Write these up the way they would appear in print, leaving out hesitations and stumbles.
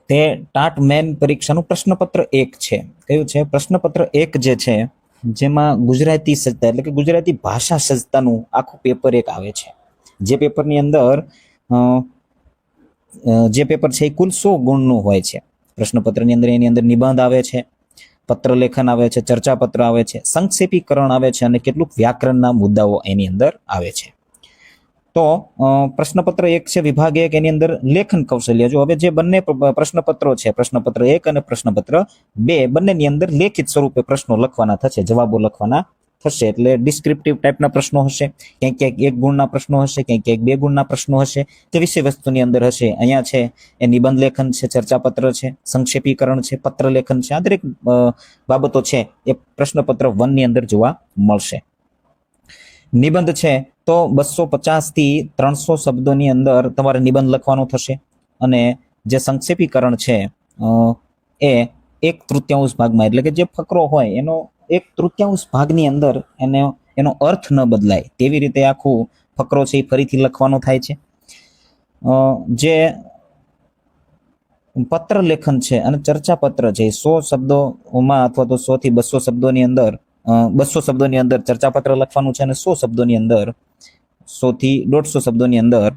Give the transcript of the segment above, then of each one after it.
તે TAT main પરીક્ષાનું પ્રશ્નપત્ર 1 છે. કયું છે? પ્રશ્નપત્ર 1 જે છે, જેમાં ગુજરાતી સજ્જતા એટલે કે ગુજરાતી ભાષા સજ્જતાનું આખું પેપર 1 આવે છે. જે પેપરની અંદર જે પેપર છે એ કુલ 100 ગુણનું હોય છે. પ્રશ્નપત્રની અંદર એની અંદર નિબંધ આવે છે, પત્ર લેખન આવે છે, ચર્ચાપત્ર આવે છે, સંક્ષેપીકરણ આવે છે અને કેટલુંક વ્યાકરણના મુદ્દાઓ એની અંદર આવે છે. તો પ્રશ્નપત્ર 1 છે વિભાગ 1, એની અંદર લેખન કૌશલ્ય. જો હવે જે બંને પ્રશ્નપત્રો છે, પ્રશ્નપત્ર 1 અને પ્રશ્નપત્ર 2, બંનેની અંદર લેખિત સ્વરૂપે પ્રશ્નો લખવાના થશે, જવાબો લખવાના થશે. એટલે ડિસ્ક્રિપ્ટિવ ટાઈપના પ્રશ્નો હશે, ક્યાંક ક્યાંક 1 ગુણના પ્રશ્નો હશે, ક્યાંક ક્યાંક 2 ગુણના પ્રશ્નો હશે, તે વિષય વસ્તુની અંદર હશે. અહીંયા છે એ નિબંધ લેખન છે, ચર્ચાપત્ર છે, સંક્ષેપીકરણ છે, પત્ર લેખન છે. આ દરેક બાબતો છે એ પ્રશ્નપત્ર 1 ની અંદર જોવા મળશે. નિબંધ છે તો 250 થી 300 શબ્દોની અંદર તમારે નિબંધ લખવાનો થશે. અને જે સંક્ષેપીકરણ છે એ 1/3 ભાગમાં, એટલે કે જે ફકરો હોય એનો 1/3 ભાગની અંદર એનો અર્થ ન બદલાય તેવી રીતે આખું ફકરો છે એ ફરીથી લખવાનો થાય છે. જે પત્ર લેખન છે અને ચર્ચાપત્ર છે, 100 શબ્દોમાં અથવા તો 100 થી 200 શબ્દોની અંદર 200 શબ્દોની અંદર ચર્ચાપત્ર લખવાનું છે અને 100 શબ્દોની અંદર 100 થી 150 શબ્દોની અંદર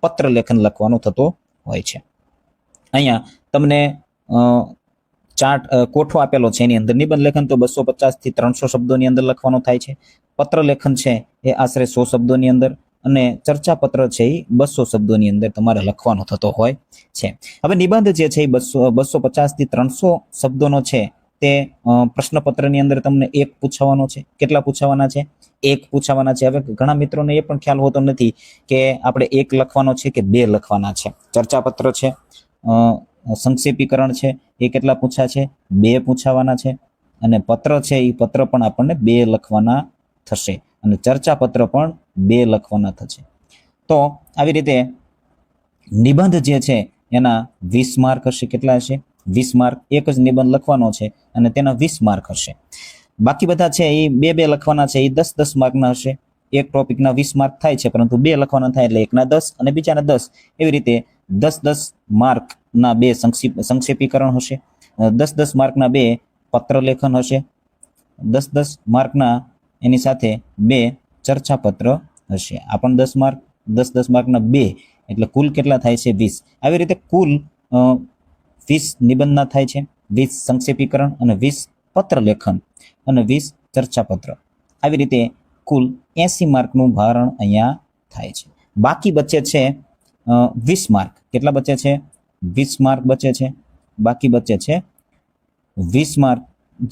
પત્ર લેખન લખવાનો થતો હોય છે. અહીંયા તમને ચાર્ટ કોઠો આપેલો છે, એની અંદર નિબંધ લેખન તો 250 થી 300 શબ્દોની અંદર લખવાનો થાય છે. પત્ર લેખન છે એ આશરે 100 શબ્દોની અંદર અને ચર્ચાપત્ર છે એ 200 શબ્દોની અંદર તમારે લખવાનો થતો હોય છે. હવે નિબંધ જે છે એ 250 થી 300 શબ્દોનો છે તે પ્રશ્નપત્રની અંદર તમને 1 પૂછાવાનો છે. કેટલા પૂછાવાના છે? 1 પૂછાવાના છે. હવે ઘણા મિત્રોને એ પણ ખ્યાલ હોતો નથી કે આપણે 1 લખવાનો છે કે 2 લખવાના છે. ચર્ચાપત્ર છે, સંક્ષેપીકરણ છે, એ કેટલા પૂછા છે? 2 પૂછાવાના છે. અને પત્ર છે એ પત્ર પણ આપણને 2 લખવાના થશે અને ચર્ચાપત્ર પણ 2 લખવાના થશે. તો આવી રીતે નિબંધ જે છે એના 20 માર્ક હશે. કેટલા હશે? 20 માર્ક. એક જ નિબંધ લખવાનો છે અને તેના 20 માર્ક હશે. બાકી બધા છે એ 2 લખવાના છે, એ 10 માર્કના હશે. એક ટોપિકના 20 માર્ક થાય છે, પરંતુ 2 લખવાના થાય એટલે એકના 10 અને બીજાના 10. એવી રીતે 10 માર્કના 2 સંક્ષેપીકરણ હશે, 10 માર્કના 2 પત્ર લેખન હશે, 10 માર્કના એની સાથે 2 ચર્ચાપત્ર હશે. આ પણ 10 માર્ક, 10 માર્કના 2 એટલે કુલ કેટલા થાય છે? 20. આવી રીતે કુલ 20 નિબંધના થાય છે, 20 સંક્ષેપીકરણ અને 20 પત્ર લેખન અને 20 ચર્ચાપત્ર. આવી રીતે કુલ 80 માર્કનું ભારણ અહીંયા થાય છે. બાકી બચે છે 20 માર્ક. કેટલા બચે છે? 20 માર્ક બચે છે. બાકી બચે છે 20 માર્ક.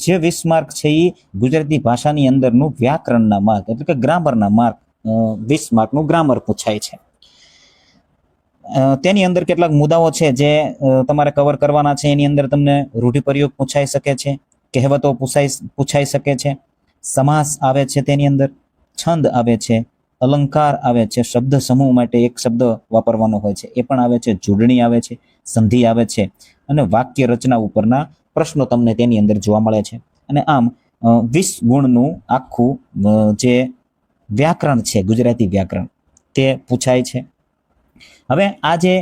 જે 20 માર્ક છે એ ગુજરાતી ભાષાની અંદરનું વ્યાકરણના માર્ક એટલે કે ગ્રામરના માર્ક. 20 માર્કનું ગ્રામર પૂછાય છે. તેની અંદર કેટલાક મુદ્દાઓ છે જે તમારે કવર કરવાના છે. એની અંદર તમને રૂઢિપ્રયોગ પૂછાઈ શકે છે, કહેવતો પૂછાઈ શકે છે, સમાસ આવે છે, તેની અંદર છંદ આવે છે, અલંકાર આવે છે, શબ્દ સમૂહ માટે એક શબ્દ વાપરવાનો હોય છે એ પણ આવે છે, જોડણી આવે છે, સંધિ આવે છે અને વાક્ય રચના ઉપરના પ્રશ્નો તમને તેની અંદર જોવા મળે છે. અને આમ 20 ગુણનું આખું જે વ્યાકરણ છે, ગુજરાતી વ્યાકરણ, તે પૂછાય છે. હવે આ જે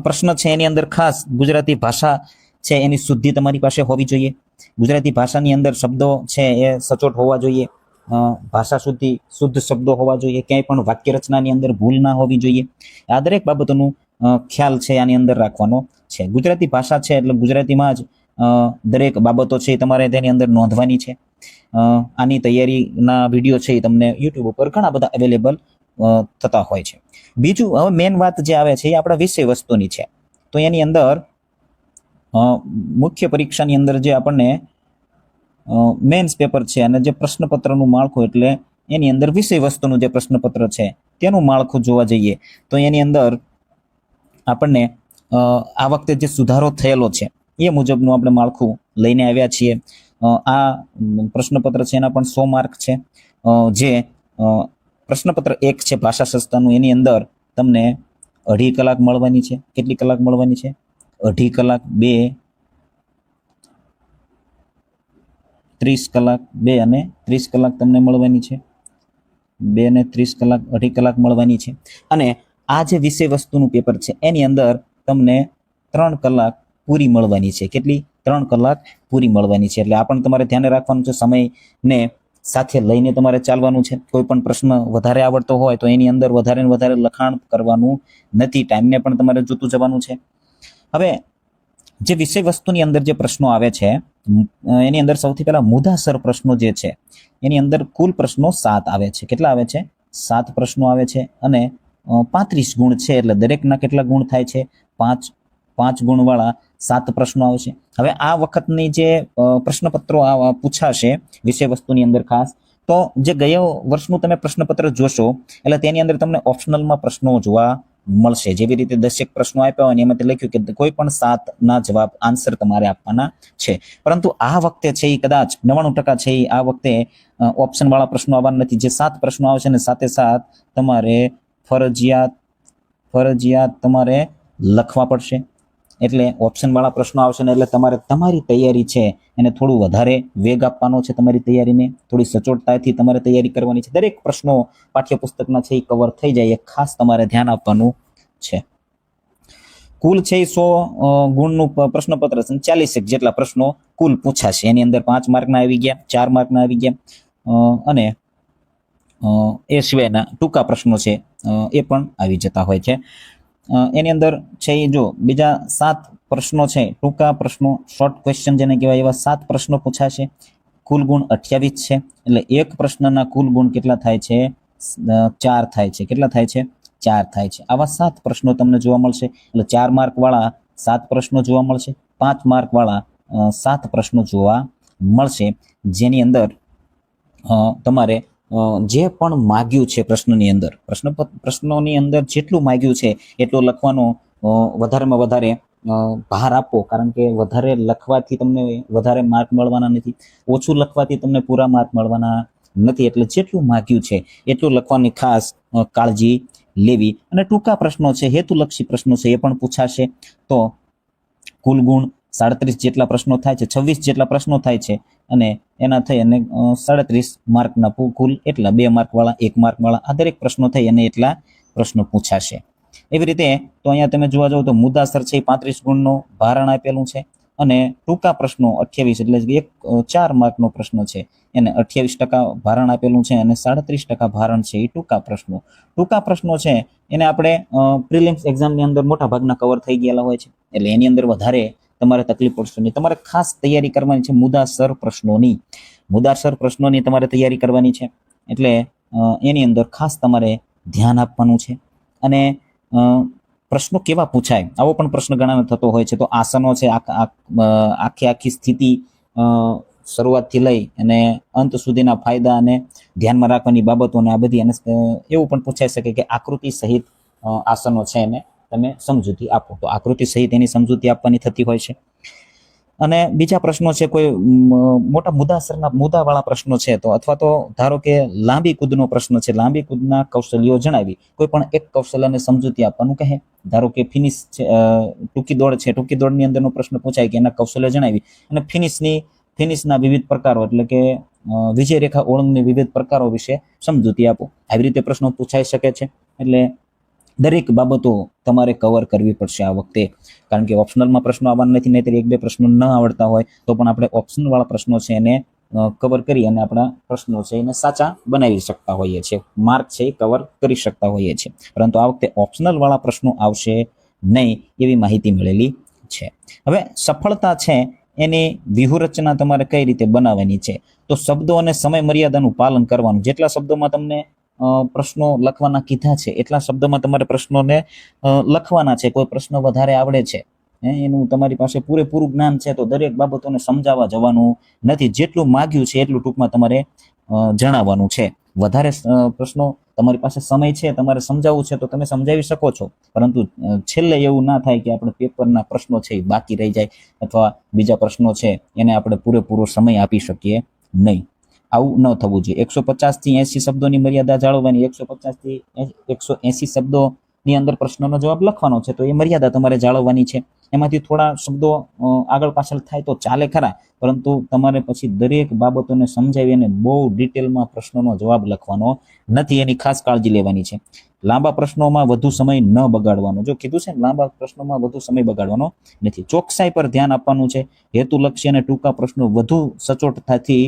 પ્રશ્ન છે એની અંદર ખાસ ગુજરાતી ભાષા છે એની શુદ્ધિ તમારી પાસે હોવી જોઈએ. ગુજરાતી ભાષાની અંદર શબ્દો છે એ સચોટ હોવા જોઈએ, ભાષા શુદ્ધ શબ્દો હોવા જોઈએ, ક્યાંય પણ વાક્ય રચનાની અંદર ભૂલ ના હોવી જોઈએ. આ દરેક બાબતોનું ખ્યાલ છે આની અંદર રાખવાનો છે. ગુજરાતી ભાષા છે એટલે ગુજરાતીમાં જ દરેક બાબતો છે એ તમારે તેની અંદર નોંધવાની છે. આની તૈયારીના વિડીયો છે એ તમને યુટ્યુબ ઉપર ઘણા બધા અવેલેબલ થતા હોય છે. બીજું હવે મેન વાત જે આવે છે એ આપણા વિષય વસ્તુની છે. તો એની અંદર મુખ્ય પરીક્ષાની અંદર જે આપણને મેન્સ પેપર છે અને જે પ્રશ્નપત્રનું માળખું એટલે એની અંદર વિષય વસ્તુનું જે પ્રશ્નપત્ર છે તેનું માળખું જોવા જઈએ તો એની અંદર આપણને આ વખતે જે સુધારો થયેલો છે એ મુજબનું આપણે માળખું લઈને આવ્યા છીએ. આ પ્રશ્નપત્ર છે એના પણ 100 માર્ક છે. જે પ્રશ્નપત્ર 1 છે ભાષા સંસ્થાનું, એની અંદર તમને 2.5 કલાક મળવાની છે. કેટલી કલાક મળવાની છે? 2.5 કલાક, 2 30 કલાક, 2 અને 30 કલાક તમને મળવાની છે. 2 અને 30 કલાક, 2.5 કલાક મળવાની છે. અને આ જે વિષય વસ્તુનું પેપર છે એની અંદર તમને 3 કલાક પૂરી મળવાની છે. કેટલી? 3 કલાક પૂરી મળવાની છે. એટલે આ પણ તમારે ધ્યાને રાખવાનું છે. સમયને સાથે લઈને તમારે ચાલવાનું છે. કોઈ પણ પ્રશ્ન વધારે આવડતો હોય તો એની અંદર વધારે ને વધારે લખાણ કરવાનું નથી. ટાઈમને પણ તમારે જોતું જવાનું છે. હવે જે વિષય વસ્તુની અંદર જે પ્રશ્નો આવે છે એની અંદર સૌથી પહેલા મુદ્દાસર પ્રશ્નો જે છે એની અંદર કુલ પ્રશ્નો 7 આવે છે. કેટલા આવે છે? 7 પ્રશ્નો આવે છે અને 35 ગુણ છે. એટલે દરેકના કેટલા ગુણ થાય છે? 5 ગુણવાળા 7 પ્રશ્નો આવશે. હવે આ વખતની જે પ્રશ્નપત્રો પૂછાશે વિષય વસ્તુની અંદર ખાસ, તો જે ગયા વર્ષનું તમે પ્રશ્નપત્ર જોશો એટલે તેની અંદર તમને ઓપ્શનલમાં પ્રશ્નો જોવા મળશે. જેવી રીતે 10 પ્રશ્નો આપ્યા હોય એમાં લખ્યું કે કોઈ પણ 7ના જવાબ આન્સર તમારે આપવાના છે. પરંતુ આ વખતે છે એ કદાચ 99% છે એ આ વખતે ઓપ્શન વાળા પ્રશ્નો આવવાના નથી. જે 7 પ્રશ્નો આવશે ને સાથે સાથ તમારે ફરજિયાત તમારે લખવા પડશે. એટલે ઓપ્શન વાળા પ્રશ્નો આવશે ને એટલે તમારે તમારી તૈયારી છે એને થોડું વધારે વેગ આપવાનો છે. તમારી તૈયારીને થોડી સચોટતાથી તમારે તૈયારી કરવાની છે. દરેક પ્રશ્નો પાઠ્યપુસ્તકના છે એ કવર થઈ જાય એ ખાસ તમારે ધ્યાન આપવાનું છે. કુલ છે 100 ગુણનું પ્રશ્નપત્ર છે. 40 જેટલા પ્રશ્નો કુલ પૂછાશે. એની અંદર 5 માર્કના આવી ગયા, 4 માર્કના આવી ગયા અને એ સિવાયના ટૂંકા પ્રશ્નો છે એ પણ આવી જતા હોય છે. એની અંદર છે એ જો બીજા 7 પ્રશ્નો છે, ટૂંકા પ્રશ્નો, શોર્ટ ક્વેશ્ચન જેને કહેવાય, એવા 7 પ્રશ્નો પૂછાશે. કુલ ગુણ 28 છે. એટલે એક પ્રશ્નના કુલ ગુણ કેટલા થાય છે? 4 થાય છે. કેટલા થાય છે? 4 થાય છે. આવા 7 પ્રશ્નો તમને જોવા મળશે. એટલે 4 માર્ક વાળા 7 પ્રશ્નો જોવા મળશે, 5 માર્ક વાળા 7 પ્રશ્નો જોવા મળશે. જેની અંદર તમારે જે પણ માગ્યું છે પ્રશ્નની અંદર, પ્રશ્નોની અંદર જેટલું માગ્યું છે એટલું લખવાનો વધારેમાં વધારે ભાર આપો. કારણ કે વધારે લખવાથી તમને વધારે માર્ક મળવાના નથી, ઓછું લખવાથી તમને પૂરા માર્ક મળવાના નથી. એટલે જેટલું માગ્યું છે એટલું લખવાની ખાસ કાળજી લેવી. અને ટૂંકા પ્રશ્નો છે, હેતુલક્ષી પ્રશ્નો છે એ પણ પૂછાશે. તો કુલ ગુણ 37 જેટલા પ્રશ્નો થાય છે, 26 જેટલા પ્રશ્નો થાય છે અને એના થઈ અને 37 માર્કના કુલ એટલા 2 માર્ક વાળા, 1 માર્ક વાળા, આ દરેક પ્રશ્નો થઈ અને એટલા પ્રશ્નો પૂછાશે. એવી રીતે તો અહીંયા તમે જોવા જાવ તો મુદ્દાસર છે 35 ગુણનો ભારણ આપેલું છે અને ટૂંકા પ્રશ્નો 28, એટલે એક 4 માર્કનો પ્રશ્ન છે એને 28% ભારણ આપેલું છે અને 37% ભારણ છે એ ટૂંકા પ્રશ્નો છે એને આપણે પ્રિલિમ્સ એક્ઝામની અંદર મોટા ભાગના કવર થઈ ગયેલા હોય છે. એટલે એની અંદર વધારે તમારે તકલીફ પડશે નહીં. તમારે ખાસ તૈયારી કરવાની છે મુદ્દાસર પ્રશ્નોની તમારે તૈયારી કરવાની છે. એટલે એની અંદર ખાસ તમારે ધ્યાન આપવાનું છે. અને પ્રશ્નો કેવા પૂછાય આવો પણ પ્રશ્ન ઘણાને થતો હોય છે. તો આસનો છે, આખી સ્થિતિ શરૂઆતથી લઈ અને અંત સુધીના ફાયદા અને ધ્યાનમાં રાખવાની બાબતોને આ બધી, અને એવું પણ પૂછાઈ શકે કે આકૃતિ સહિત આસનો છે એને તમે સમજૂતી આપો. તો આકૃતિ સહિત એની સમજૂતી આપવાની થતી હોય છે. અને બીજા પ્રશ્નો છે કોઈ મોટા મુદ્દાવાળા પ્રશ્નો છે તો, અથવા તો ધારો કે લાંબી કૂદનો પ્રશ્ન છે, લાંબી કૂદના કૌશલ્યો જણાવી, કોઈ પણ એક કૌશલ્યને સમજૂતી આપવાનું કહે. ધારો કે ફિનિશ છે, ટૂંકી દોડ છે, ટૂંકી દોડની અંદરનો પ્રશ્ન પૂછાય કે એના કૌશલ્ય જણાવી અને ફિનિશના વિવિધ પ્રકારો, એટલે કે વિજય રેખા ઓળંગની વિવિધ પ્રકારો વિશે સમજૂતી આપો. આવી રીતે પ્રશ્નો પૂછાઈ શકે છે. એટલે દરેક બાબતો તમારે કવર કરવી પડશે આ વખતે. કારણ કે ઓપ્શનલમાં પ્રશ્નો આવવાના નથી, નહીંતર 1-2 પ્રશ્નો ન આવડતા હોય તો પણ આપણે ઓપ્શનલ વાળા પ્રશ્નો છે એને કવર કરી અને આપણા પ્રશ્નો છે એને સાચા બનાવી શકતા હોઈએ છીએ, માર્ક છે એ કવર કરી શકતા હોઈએ છીએ. પરંતુ આ વખતે ઓપ્શનલ વાળા પ્રશ્નો આવશે નહીં એવી માહિતી મળેલી છે. હવે સફળતા છે એની વ્યૂહરચના તમારે કઈ રીતે બનાવવાની છે? તો શબ્દો અને સમય મર્યાદાનું પાલન કરવાનું. જેટલા શબ્દોમાં તમને પ્રશ્નો લખવાના કીધા છે એટલા શબ્દોમાં તમારે પ્રશ્નોને લખવાના છે. કોઈ પ્રશ્ન વધારે આવડે છે, એનું તમારી પાસે પૂરેપૂરું જ્ઞાન છે તો દરેક બાબતોને સમજાવવા જવાનું નથી. જેટલું માગ્યું છે એટલું ટૂંકમાં તમારે જણાવવાનું છે. વધારે પ્રશ્નો તમારી પાસે સમય છે, તમારે સમજાવવું છે તો તમે સમજાવી શકો છો, પરંતુ છેલ્લે એવું ના થાય કે આપણે પેપરના પ્રશ્નો છે એ બાકી રહી જાય અથવા બીજા પ્રશ્નો છે એને આપણે પૂરેપૂરો સમય આપી શકીએ નહીં. આવું ન થવું જોઈએ. 150 થી 80 શબ્દોની મર્યાદા જાળવવાની. 150 થી 180 શબ્દોની અંદર પ્રશ્નનો જવાબ લખવાનો છે તો એ મર્યાદા તમારે જાળવવાની છે. એમાંથી થોડા શબ્દો આગળ પાછળ થાય તો ચાલે ખરા, પરંતુ તમારે પછી દરેક બાબતોને સમજાવી અને બહુ ડિટેલમાં પ્રશ્નોનો જવાબ લખવાનો નથી, એની ખાસ કાળજી લેવાની છે. લાંબા પ્રશ્નોમાં વધુ સમય ન બગાડવાનો, જો કીધું છે લાંબા પ્રશ્નોમાં વધુ સમય બગાડવાનો નથી. ચોકસાઈ પર ધ્યાન આપવાનું છે. હેતુલક્ષી અને ટૂંકા પ્રશ્નો વધુ સચોટતાથી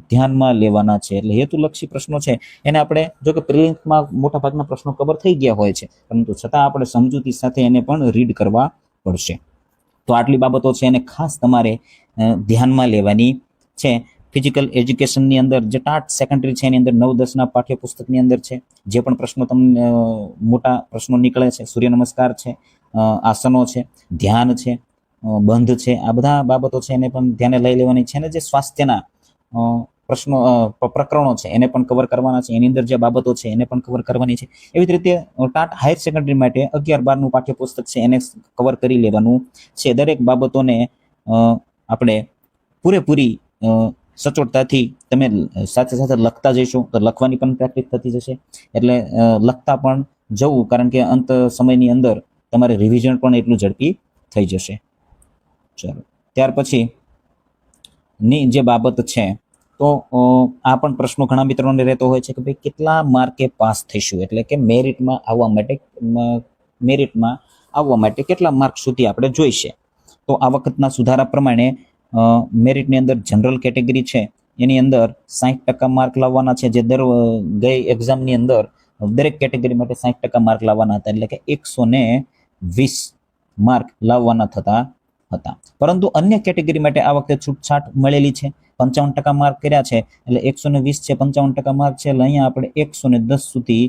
ધ્યાનમાં લેવાના છે. એટલે હેતુલક્ષી પ્રશ્નો છે એને આપણે જો કે પ્રિલિમ્સમાં મોટા ભાગના પ્રશ્નો કવર થઈ ગયા હોય છે, પરંતુ છતાં આપણે સમજૂતી સાથે એને પણ રીડ કરવા પડશે. તો આટલી બાબતો છે એને ખાસ તમારે ધ્યાનમાં લેવાની છે. ફિઝિકલ એજ્યુકેશનની અંદર જે ટાટ સેકન્ડરી છે એની અંદર 9-10ના પાઠ્યપુસ્તકની અંદર છે. જે પણ પ્રશ્નો તમને મોટા પ્રશ્નો નીકળે છે, સૂર્ય નમસ્કાર છે, આસનો છે, ધ્યાન છે, બંધ છે, આ બધા બાબતો છે એને પણ ધ્યાને લઈ લેવાની છે. અને જે સ્વાસ્થ્યના પ્રશ્નો પ્રકરણો છે એને પણ કવર કરવાના છે. એની અંદર જે બાબતો છે એને પણ કવર કરવાની છે. એવી જ રીતે ટાટ હાયર સેકન્ડરી માટે 11-12નું પાઠ્યપુસ્તક છે એને કવર કરી લેવાનું છે. દરેક બાબતોને આપણે પૂરેપૂરી સચોટતાથી તમે સાથે સાથે લખતા જઈશો તો લખવાની પણ પ્રેક્ટિસ થતી જશે. એટલે લખતા પણ જવું, કારણ કે અંત સમયની અંદર તમારે રિવિઝન પણ એટલું ઝડપી થઈ જશે. ચાલો, ત્યાર પછી ની જે બાબત છે તો આ પણ પ્રશ્નો ઘણા મિત્રોને રહેતો હોય છે કે ભાઈ કેટલા માર્કે પાસ થઈશું, એટલે કે મેરિટમાં આવવા માટે કેટલા માર્ક સુધી આપણે જોઈશે. તો આ વખતના સુધારા પ્રમાણે મેરિટની અંદર જનરલ કેટેગરી છે એની અંદર 60% માર્ક લાવવાના છે. જે ગઈ એક્ઝામની અંદર દરેક કેટેગરી માટે 60% માર્ક લાવવાના હતા, એટલે કે 120 માર્ક લાવવાના થતા હતા. પરંતુ અન્ય કેટેગરી માટે આ વખતે છૂટછાટ મળેલી છે. 55% માર્ક કર્યા છે એટલે 120 છે, 55% માર્ક છે એટલે અહીંયા આપણે 110 સુધી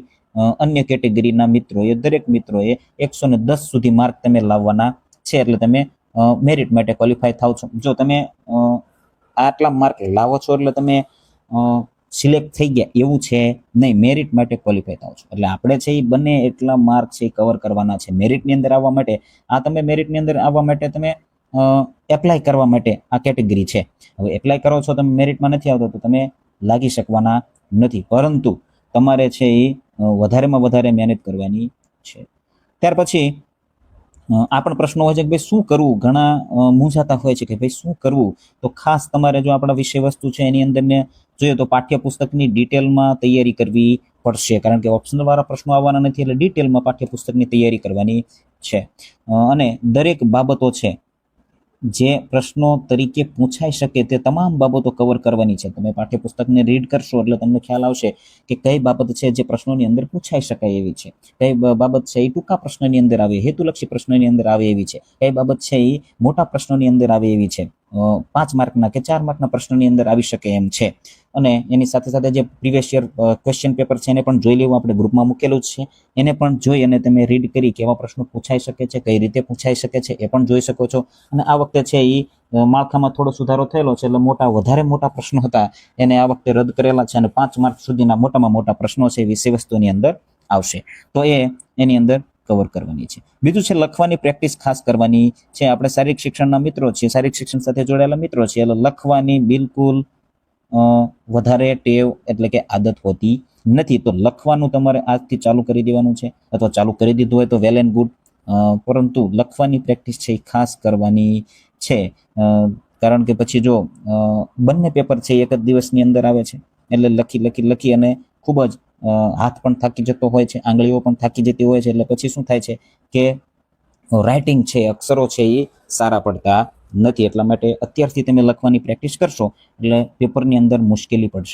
અન્ય કેટેગરીના મિત્રોએ, દરેક મિત્રોએ 110 સુધી માર્ક તમે લાવવાના છે. એટલે તમે મેરિટ માટે ક્વોલિફાય થાવ છો. જો તમે આટલા માર્ક લાવો છો એટલે તમે સિલેક્ટ થઈ ગયા એવું છે નહીં, મેરિટ માટે ક્વોલિફાય થાવ છો. એટલે આપણે છે એ બંને એટલા માર્ક છે એ કવર કરવાના છે મેરિટની અંદર આવવા માટે. આ તમે મેરિટની અંદર આવવા માટે તમે એપ્લાય કરવા માટે આ કેટેગરી છે. હવે એપ્લાય કરો છો તમે, મેરિટમાં નથી આવતો તો તમે લાગી શકવાના નથી, પરંતુ તમારે છે એ વધારેમાં વધારે મહેનત કરવાની છે. ત્યાર પછી આ પણ પ્રશ્નો હોય છે કે ભાઈ શું કરવું, ઘણા મૂંઝાતા હોય છે કે ભાઈ શું કરવું. તો ખાસ તમારે જો આપણા વિષય વસ્તુ છે એની અંદર ને જોઈએ તો પાઠ્યપુસ્તકની ડિટેલમાં તૈયારી કરવી પડશે, કારણ કે ઓપ્શનલ વાળા પ્રશ્નો આવવાના નથી. એટલે ડિટેલમાં પાઠ્યપુસ્તકની તૈયારી કરવાની છે. અને દરેક બાબતો છે જે પ્રશ્નો તરીકે પૂછાઈ શકે તે તમામ બાબતો કવર કરવાની છે. તમે પાઠ્યપુસ્તકને રીડ કરશો એટલે તમને ખ્યાલ આવશે કે કઈ બાબત છે જે પ્રશ્નોની અંદર પૂછાઈ શકાય એવી છે, કઈ બાબત છે એ ટૂંકા પ્રશ્નની અંદર આવે, હેતુલક્ષી પ્રશ્નની અંદર આવે એવી છે, કઈ બાબત છે એ મોટા પ્રશ્નોની અંદર આવે એવી છે, 5 માર્કના કે 4 માર્કના પ્રશ્નની અંદર આવી શકે એમ છે. અને એની સાથે સાથે જે પ્રીવિયસ યર ક્વેશ્ચન પેપર છે એને પણ જોઈ લેવું, આપણે ગ્રુપમાં મૂકેલું જ છે. એને પણ જોઈ અને તમે રીડ કરી કેવા પ્રશ્નો પૂછાઈ શકે છે, કઈ રીતે પૂછાઈ શકે છે એ પણ જોઈ શકો છો. અને આ વખતે છે એ માળખામાં થોડો સુધારો થયેલો છે, એટલે વધારે મોટા પ્રશ્નો હતા એને આ વખતે રદ કરેલા છે અને 5 માર્ક સુધીના મોટામાં મોટા પ્રશ્નો છે વિષય વસ્તુની અંદર આવશે. તો એની અંદર કવર કરવાની છે. બીજું છે લખવાની પ્રેક્ટિસ ખાસ કરવાની છે. આપણે શારીરિક શિક્ષણના મિત્રો છીએ, શારીરિક શિક્ષણ સાથે જોડાયેલા મિત્રો છીએ, એટલે લખવાની બિલકુલ વધારે ટેવ એટલે કે આદત હોતી નથી. તો લખવાનું તમારે આજથી ચાલુ કરી દેવાનું છે, અથવા ચાલુ કરી દીધું હોય તો વેલ એન્ડ ગુડ, પરંતુ લખવાની પ્રેક્ટિસ છે એ ખાસ કરવાની છે. કારણ કે પછી જો બંને પેપર છે એક જ દિવસની અંદર આવે છે, એટલે લખી અને ખૂબ જ હાથ પણ થાકી જતો હોય છે, આંગળીઓ પણ થાકી જતી હોય છે. એટલે પછી શું થાય છે કે રાઇટિંગ છે, અક્ષરો છે એ સારા પડતા નથી. એટલા માટે અત્યારથી તમે લખવાની પ્રેક્ટિસ કરશો એટલે પેપરની અંદર મુશ્કેલી પડશે